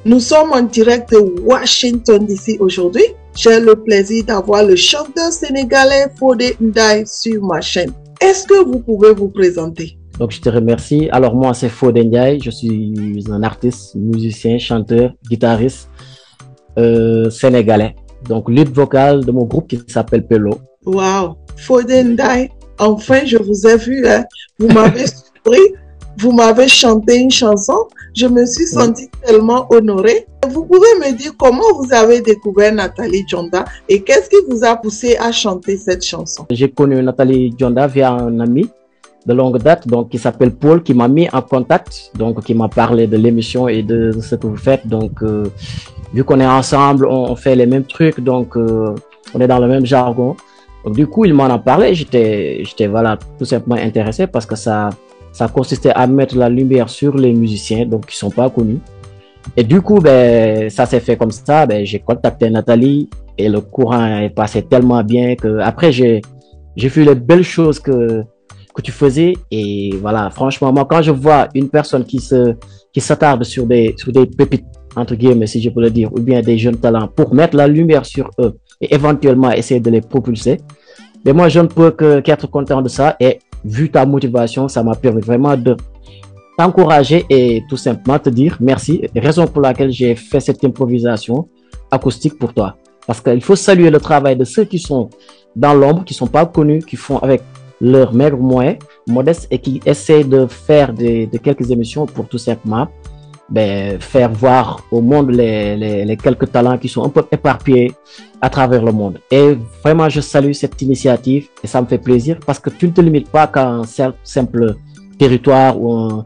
Nous sommes en direct de Washington DC aujourd'hui. J'ai le plaisir d'avoir le chanteur sénégalais Fodé Ndiaye sur ma chaîne. Est-ce que vous pouvez vous présenter? Donc, je te remercie. Alors, moi, c'est Fodé Ndiaye. Je suis un artiste, musicien, chanteur, guitariste sénégalais. Donc, lead vocal de mon groupe qui s'appelle Pello. Wow, Fodé Ndiaye, enfin, je vous ai vu. Hein. Vous m'avez surpris. Vous m'avez chanté une chanson. Je me suis sentie tellement honorée. Vous pouvez me dire comment vous avez découvert Nathalie Djonda et qu'est-ce qui vous a poussé à chanter cette chanson? J'ai connu Nathalie Djonda via un ami de longue date, donc qui s'appelle Paul, qui m'a mis en contact, donc qui m'a parlé de l'émission et de ce que vous faites. Donc, vu qu'on est ensemble, on fait les mêmes trucs, donc on est dans le même jargon. Donc, du coup, il m'en a parlé. J'étais voilà, tout simplement intéressé parce que ça consistait à mettre la lumière sur les musiciens, donc qui sont pas connus. Et du coup, ben, ça s'est fait comme ça. Ben, j'ai contacté Nathalie et le courant est passé tellement bien que après j'ai vu les belles choses que tu faisais. Et voilà, franchement, moi, quand je vois une personne qui s'attarde sur des pépites, entre guillemets, si je peux le dire, ou bien des jeunes talents pour mettre la lumière sur eux et éventuellement essayer de les propulser, mais moi, je ne peux qu'être content de ça. Et vu ta motivation, ça m'a permis vraiment de t'encourager et tout simplement te dire merci. Raison pour laquelle j'ai fait cette improvisation acoustique pour toi. Parce qu'il faut saluer le travail de ceux qui sont dans l'ombre, qui ne sont pas connus, qui font avec leurs maigres moyens, modestes et qui essaient de faire de quelques émissions pour tout simplement faire voir au monde les quelques talents qui sont un peu éparpillés à travers le monde. Et vraiment, je salue cette initiative et ça me fait plaisir parce que tu ne te limites pas qu'à un simple territoire ou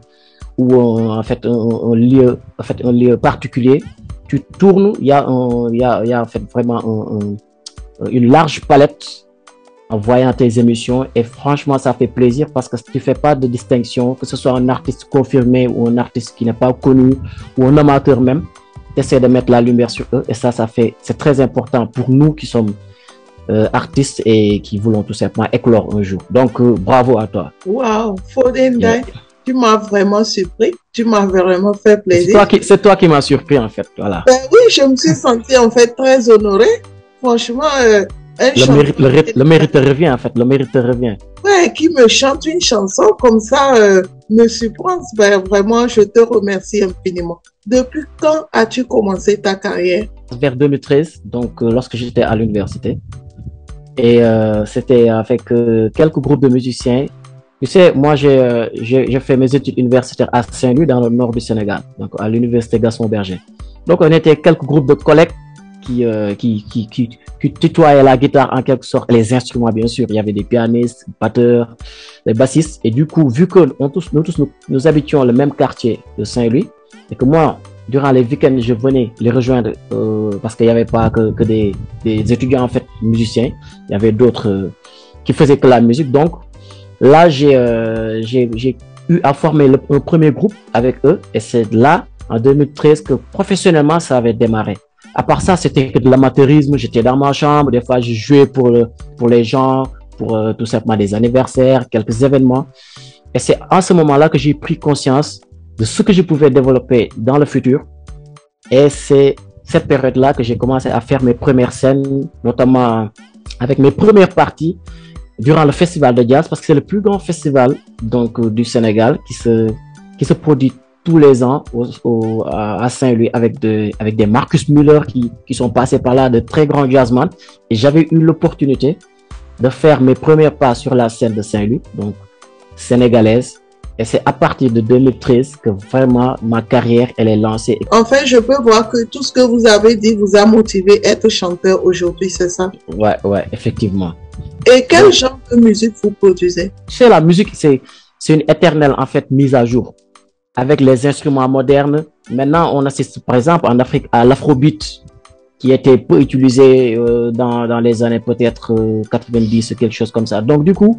en fait un lieu particulier. Tu tournes, il y a en fait vraiment une large palette en voyant tes émissions et franchement ça fait plaisir parce que tu fais pas de distinction, que ce soit un artiste confirmé ou un artiste qui n'est pas connu ou un amateur même, tu essaies de mettre la lumière sur eux et c'est très important pour nous qui sommes artistes et qui voulons tout simplement éclore un jour. Donc bravo à toi. Wow, Fodé Ndiaye, tu m'as vraiment surpris, tu m'as vraiment fait plaisir. C'est toi qui m'as surpris en fait, voilà. Ben oui, je me suis sentie en fait très honorée, franchement. Le mérite revient en fait, le mérite revient. Ouais, qui me chante une chanson comme ça me surprend. Ben, vraiment, je te remercie infiniment. Depuis quand as-tu commencé ta carrière? Vers 2013, donc lorsque j'étais à l'université. Et c'était avec quelques groupes de musiciens. Tu sais, moi j'ai fait mes études universitaires à Saint-Louis dans le nord du Sénégal, donc à l'université Gaston Berger. Donc on était quelques groupes de collègues qui tutoyaient la guitare en quelque sorte, et les instruments bien sûr. Il y avait des pianistes, des batteurs, des bassistes. Et du coup, vu que nous habitions le même quartier de Saint-Louis, et que moi, durant les week-ends, je venais les rejoindre parce qu'il n'y avait pas que des étudiants en fait musiciens. Il y avait d'autres qui faisaient que la musique. Donc là, j'ai eu à former un premier groupe avec eux. Et c'est là, en 2013, que professionnellement, ça avait démarré. À part ça, c'était que de l'amateurisme. J'étais dans ma chambre. Des fois, je jouais pour les gens, pour tout simplement des anniversaires, quelques événements. Et c'est à ce moment-là que j'ai pris conscience de ce que je pouvais développer dans le futur. Et c'est cette période-là que j'ai commencé à faire mes premières scènes, notamment avec mes premières parties durant le festival de jazz, parce que c'est le plus grand festival donc du Sénégal qui se produit tous les ans à Saint-Louis avec des Marcus Muller qui sont passés par là, de très grands jazzmen. Et j'avais eu l'opportunité de faire mes premiers pas sur la scène de Saint-Louis, donc sénégalaise. Et c'est à partir de 2013 que vraiment ma carrière, elle est lancée. Enfin, je peux voir que tout ce que vous avez dit vous a motivé à être chanteur aujourd'hui, c'est ça? Ouais, effectivement. Et quel genre de musique vous produisez? C'est la musique, c'est une éternelle en fait mise à jour. Avec les instruments modernes, maintenant on assiste par exemple en Afrique à l'afrobeat qui était peu utilisé dans les années peut-être 90, quelque chose comme ça. Donc du coup,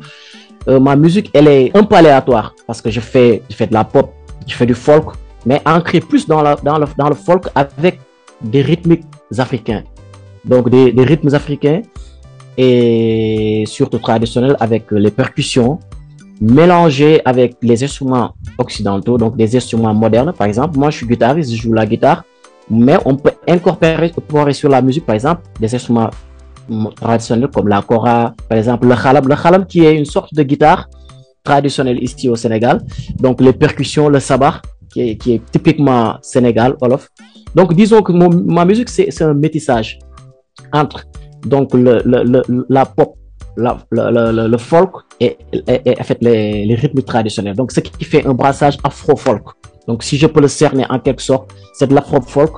ma musique elle est un peu aléatoire parce que je fais de la pop, je fais du folk, mais ancré plus dans le folk avec des rythmiques africains. Donc des rythmes africains et surtout traditionnels avec les percussions, mélangé avec les instruments occidentaux, donc des instruments modernes. Par exemple, moi je suis guitariste, je joue la guitare mais on peut incorporer sur la musique, par exemple, des instruments traditionnels comme la kora, par exemple le khalam. Le khalam qui est une sorte de guitare traditionnelle ici au Sénégal. Donc les percussions, le sabah, qui est typiquement Sénégal, Wolof. Donc disons que ma musique, c'est un métissage entre donc la pop, le folk et en fait les rythmes traditionnels. Donc ce qui fait un brassage afro-folk. Donc si je peux le cerner en quelque sorte, c'est de l'afro-folk,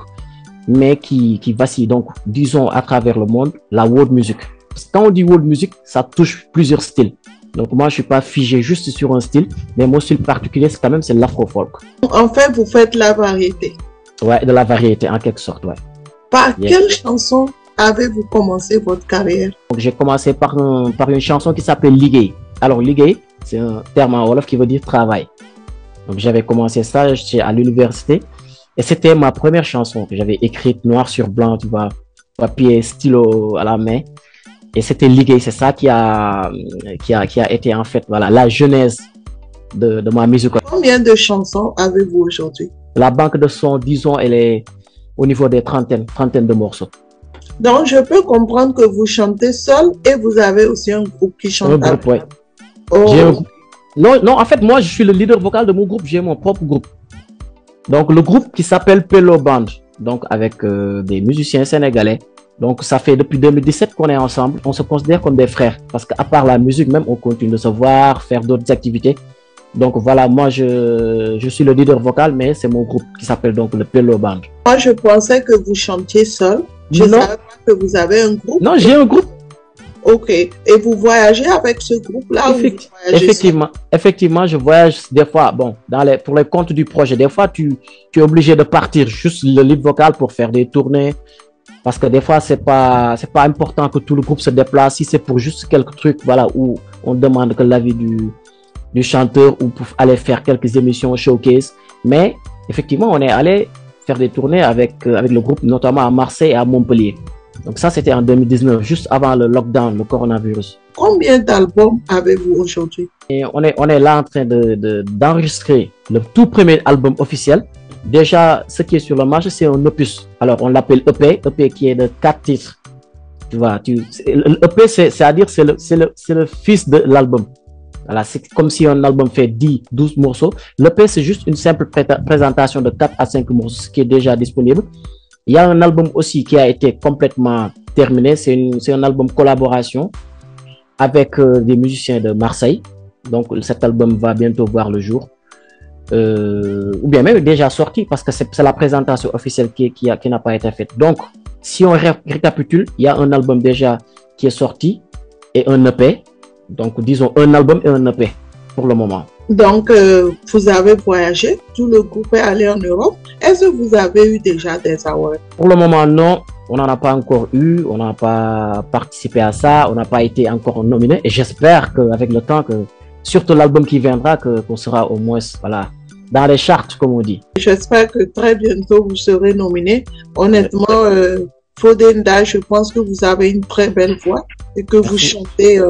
mais qui vacille. Donc disons à travers le monde, la world music. Parce que quand on dit world music, ça touche plusieurs styles. Donc moi, je suis pas figé juste sur un style, mais mon style particulier, c'est quand même l'afro-folk. En fait, vous faites la variété. Ouais, de la variété en quelque sorte, ouais. Par quelle chanson avez-vous commencé votre carrière? J'ai commencé par une chanson qui s'appelle Liguey. Alors Liguey, c'est un terme en wolof qui veut dire travail. Donc j'avais commencé ça, j'étais à l'université et c'était ma première chanson que j'avais écrite noir sur blanc, tu vois, papier, stylo à la main. Et c'était Liguey, c'est ça qui a été en fait, voilà, la genèse de ma musique. Combien de chansons avez-vous aujourd'hui? La banque de sons, disons, elle est au niveau des trentaines de morceaux. Donc, je peux comprendre que vous chantez seul et vous avez aussi un groupe qui chante. Un groupe, oui. Oh. Non, en fait, moi, je suis le leader vocal de mon groupe, j'ai mon propre groupe. Donc, le groupe qui s'appelle Pello Band, donc avec des musiciens sénégalais. Donc, ça fait depuis 2017 qu'on est ensemble. On se considère comme des frères parce qu'à part la musique, même, on continue de se voir, faire d'autres activités. Donc, voilà, moi, je suis le leader vocal, mais c'est mon groupe qui s'appelle donc le Pello Band. Moi, je pensais que vous chantiez seul. Je ne savais pas que vous avez un groupe. Non, j'ai un groupe. Ok. Et vous voyagez avec ce groupe-là? Effectivement, je voyage des fois. Bon, pour les comptes du projet, des fois, tu es obligé de partir juste le lead vocal pour faire des tournées. Parce que des fois, c'est pas important que tout le groupe se déplace. Si c'est pour juste quelques trucs, voilà, où on demande que l'avis du chanteur ou pour aller faire quelques émissions showcase. Mais effectivement, on est allé faire des tournées avec le groupe, notamment à Marseille et à Montpellier. Donc ça, c'était en 2019, juste avant le lockdown, le coronavirus. Combien d'albums avez-vous aujourd'hui? Et on est là en train d'enregistrer le tout premier album officiel. Déjà, ce qui est sur le marché, c'est un opus. Alors, on l'appelle EP qui est de 4 titres. Tu vois, l'EP, c'est-à-dire, c'est le fils de l'album. Voilà, c'est comme si un album fait 12 morceaux. L'EP, c'est juste une simple présentation de 4 à 5 morceaux, ce qui est déjà disponible. Il y a un album aussi qui a été complètement terminé. C'est un album collaboration avec des musiciens de Marseille. Donc, cet album va bientôt voir le jour. Ou bien même déjà sorti parce que c'est la présentation officielle qui n'a pas été faite. Donc, si on récapitule, il y a un album déjà qui est sorti et un EP. Donc, disons un album et un EP pour le moment. Donc, vous avez voyagé, tout le groupe est allé en Europe. Est-ce que vous avez eu déjà des awards? Pour le moment, non. On n'en a pas encore eu, on n'a pas participé à ça, on n'a pas été encore nominé. Et j'espère qu'avec le temps, surtout l'album qui viendra, qu'on sera au moins, voilà, dans les charts, comme on dit. J'espère que très bientôt, vous serez nominé. Honnêtement, Fodé Nda, je pense que vous avez une très belle voix et que vous chantez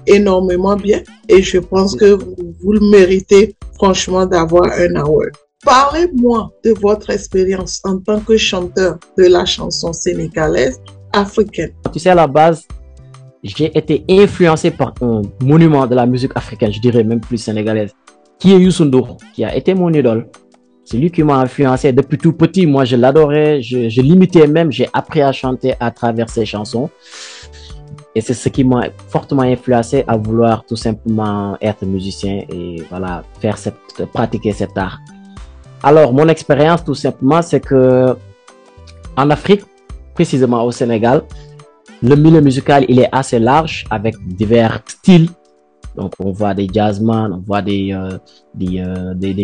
énormément bien. Et je pense que vous le méritez, franchement, d'avoir un award. Parlez-moi de votre expérience en tant que chanteur de la chanson sénégalaise africaine. Tu sais, à la base, j'ai été influencé par un monument de la musique africaine, je dirais même plus sénégalaise, qui est Youssou N'Dour, qui a été mon idole. C'est lui qui m'a influencé depuis tout petit. Moi, je l'adorais, je l'imitais même, j'ai appris à chanter à travers ses chansons. Et c'est ce qui m'a fortement influencé à vouloir tout simplement être musicien et voilà, pratiquer cet art. Alors, mon expérience, tout simplement, c'est que en Afrique, précisément au Sénégal, le milieu musical, il est assez large avec divers styles. Donc, on voit des jazzman, on voit des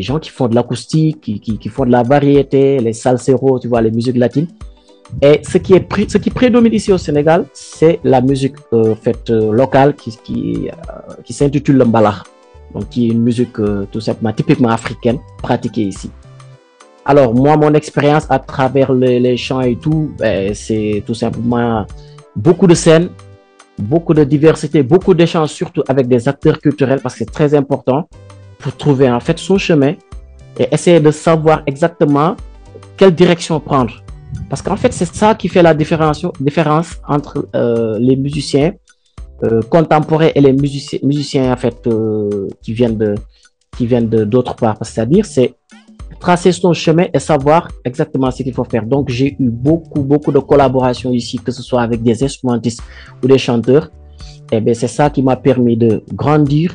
gens qui font de l'acoustique, qui font de la variété, les salseros, tu vois, les musiques latines. Et ce qui prédomine ici au Sénégal, c'est la musique locale qui s'intitule le mbalax. Donc, qui est une musique tout simplement typiquement africaine pratiquée ici. Alors, moi, mon expérience à travers les chants et tout, c'est tout simplement beaucoup de scènes, beaucoup de diversité, beaucoup d'échanges, surtout avec des acteurs culturels, parce que c'est très important pour trouver en fait son chemin et essayer de savoir exactement quelle direction prendre. Parce qu'en fait, c'est ça qui fait la différence entre les musiciens contemporains et les musiciens en fait, qui viennent d'autre part. C'est-à-dire, c'est tracer son chemin et savoir exactement ce qu'il faut faire. Donc, j'ai eu beaucoup de collaborations ici, que ce soit avec des instrumentistes ou des chanteurs. Et bien, c'est ça qui m'a permis de grandir,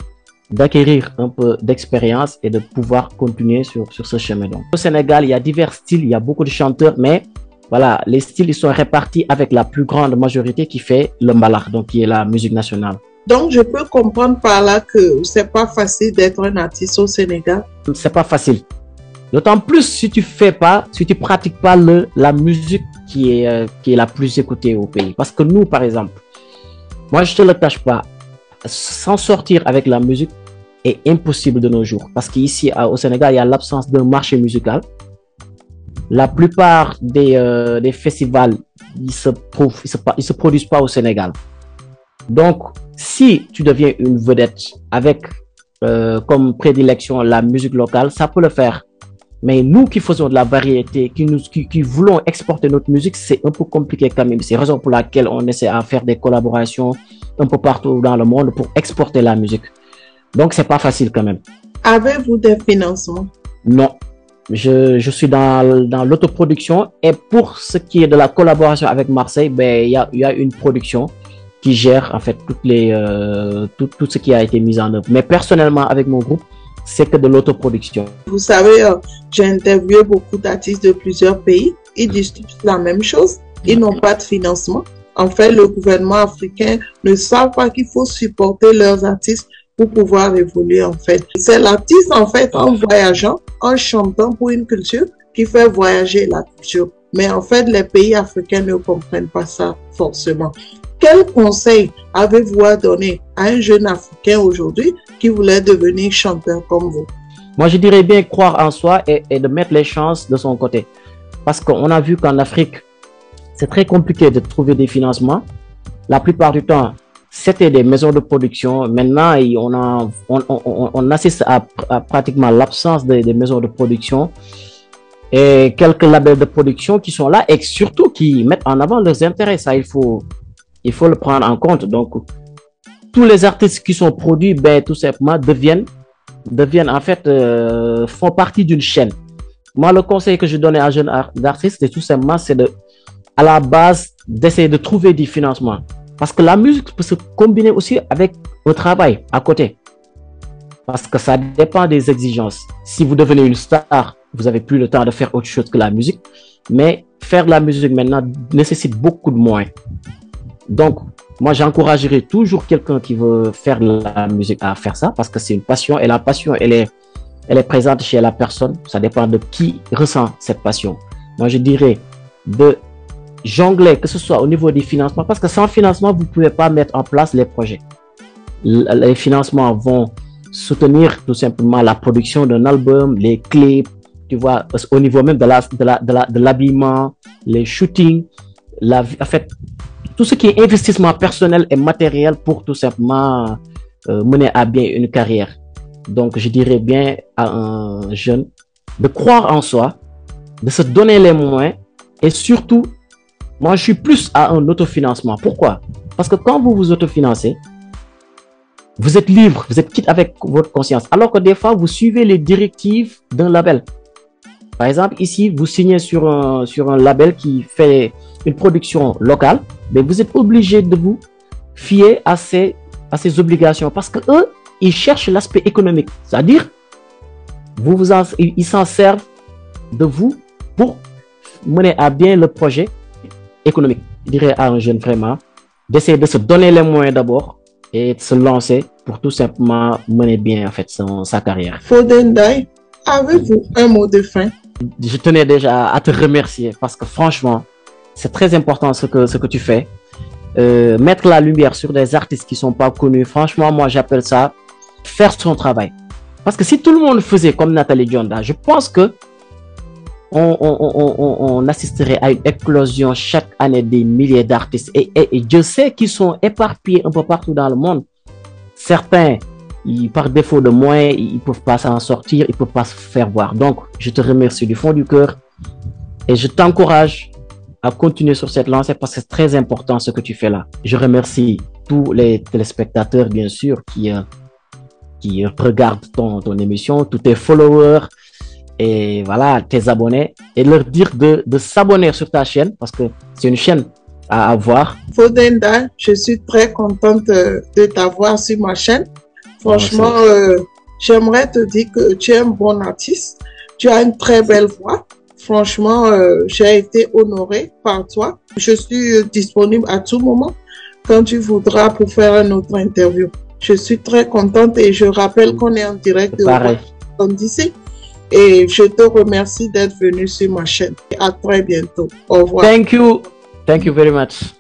d'acquérir un peu d'expérience et de pouvoir continuer sur ce chemin. Donc, au Sénégal, il y a divers styles, il y a beaucoup de chanteurs, mais voilà, les styles ils sont répartis avec la plus grande majorité qui fait le mbalax, donc qui est la musique nationale. Donc, je peux comprendre par là que c'est pas facile d'être un artiste au Sénégal. C'est pas facile. D'autant plus si tu pratiques pas la musique qui est la plus écoutée au pays. Parce que nous, par exemple, moi, je te le cache pas, s'en sortir avec la musique est impossible de nos jours. Parce qu'ici, au Sénégal, il y a l'absence d'un marché musical. La plupart des festivals, ils se produisent pas au Sénégal. Donc, si tu deviens une vedette avec comme prédilection la musique locale, ça peut le faire. Mais nous qui faisons de la variété, qui voulons exporter notre musique, c'est un peu compliqué quand même. C'est la raison pour laquelle on essaie à faire des collaborations un peu partout dans le monde pour exporter la musique. Donc, c'est pas facile quand même. Avez-vous des financements? Non. Je suis dans l'autoproduction et pour ce qui est de la collaboration avec Marseille, ben, il y a une production qui gère en fait tout ce qui a été mis en œuvre. Mais personnellement, avec mon groupe, c'est que de l'autoproduction. Vous savez, j'ai interviewé beaucoup d'artistes de plusieurs pays. Ils disent tous la même chose. Ils n'ont pas de financement. En fait, le gouvernement africain ne sait pas qu'il faut supporter leurs artistes pour pouvoir évoluer, en fait. C'est l'artiste, en fait, en voyageant, en chantant pour une culture, qui fait voyager la culture. Mais en fait, les pays africains ne comprennent pas ça forcément. Quel conseil avez-vous à donner à un jeune Africain aujourd'hui qui voulait devenir chanteur comme vous? Moi, je dirais bien croire en soi et de mettre les chances de son côté. Parce qu'on a vu qu'en Afrique, c'est très compliqué de trouver des financements. La plupart du temps, c'était des maisons de production. Maintenant, on assiste à pratiquement l'absence des maisons de production et quelques labels de production qui sont là et surtout qui mettent en avant leurs intérêts. Ça, il faut le prendre en compte. Donc, tous les artistes qui sont produits, ben, tout simplement, deviennent en fait, font partie d'une chaîne. Moi, le conseil que je donnais à un jeune artiste, c'est tout simplement, à la base, d'essayer de trouver du financement. Parce que la musique peut se combiner aussi avec un travail à côté. Parce que ça dépend des exigences. Si vous devenez une star, vous n'avez plus le temps de faire autre chose que la musique. Mais faire de la musique maintenant nécessite beaucoup de moyens. Donc, moi, j'encouragerais toujours quelqu'un qui veut faire de la musique à faire ça parce que c'est une passion et la passion, elle est présente chez la personne. Ça dépend de qui ressent cette passion. Moi, je dirais de jongler, que ce soit au niveau des financements, parce que sans financement, vous ne pouvez pas mettre en place les projets. Les financements vont soutenir tout simplement la production d'un album, les clips, tu vois, au niveau même de l'habillement, les shootings, en fait, tout ce qui est investissement personnel et matériel pour tout simplement mener à bien une carrière. Donc, je dirais bien à un jeune de croire en soi, de se donner les moyens et surtout, moi, je suis plus à un autofinancement. Pourquoi? Parce que quand vous vous autofinancez, vous êtes libre, vous êtes quitte avec votre conscience. Alors que des fois, vous suivez les directives d'un label. Par exemple, ici, vous signez sur un label qui fait une production locale, mais vous êtes obligé de vous fier à ces obligations parce que eux, ils cherchent l'aspect économique. C'est-à-dire, ils s'en servent de vous pour mener à bien le projet économique. Je dirais à un jeune vraiment d'essayer de se donner les moyens d'abord et de se lancer pour tout simplement mener bien en fait sa carrière. Fodé Ndiaye, avez-vous un mot de fin? Je tenais déjà à te remercier parce que franchement, c'est très important ce que tu fais. Mettre la lumière sur des artistes qui ne sont pas connus, franchement, moi j'appelle ça faire son travail. Parce que si tout le monde faisait comme Nathalie Dionda, je pense que on assisterait à une éclosion chaque année des milliers d'artistes. Et je sais qu'ils sont éparpillés un peu partout dans le monde. Certains, par défaut de moyens, ils ne peuvent pas s'en sortir, ils ne peuvent pas se faire voir. Donc, je te remercie du fond du cœur et je t'encourage à continuer sur cette lancée parce que c'est très important ce que tu fais là. Je remercie tous les téléspectateurs, bien sûr, qui regardent ton émission, tous tes followers et voilà, tes abonnés, et leur dire de s'abonner sur ta chaîne parce que c'est une chaîne à voir. Fodenda, je suis très contente de t'avoir sur ma chaîne. Franchement, j'aimerais te dire que tu es un bon artiste. Tu as une très belle voix. Franchement, j'ai été honorée par toi. Je suis disponible à tout moment quand tu voudras pour faire une autre interview. Je suis très contente et je rappelle qu'on est en direct de Washington DC. Et je te remercie d'être venu sur ma chaîne. À très bientôt. Au revoir. Thank you. Thank you very much.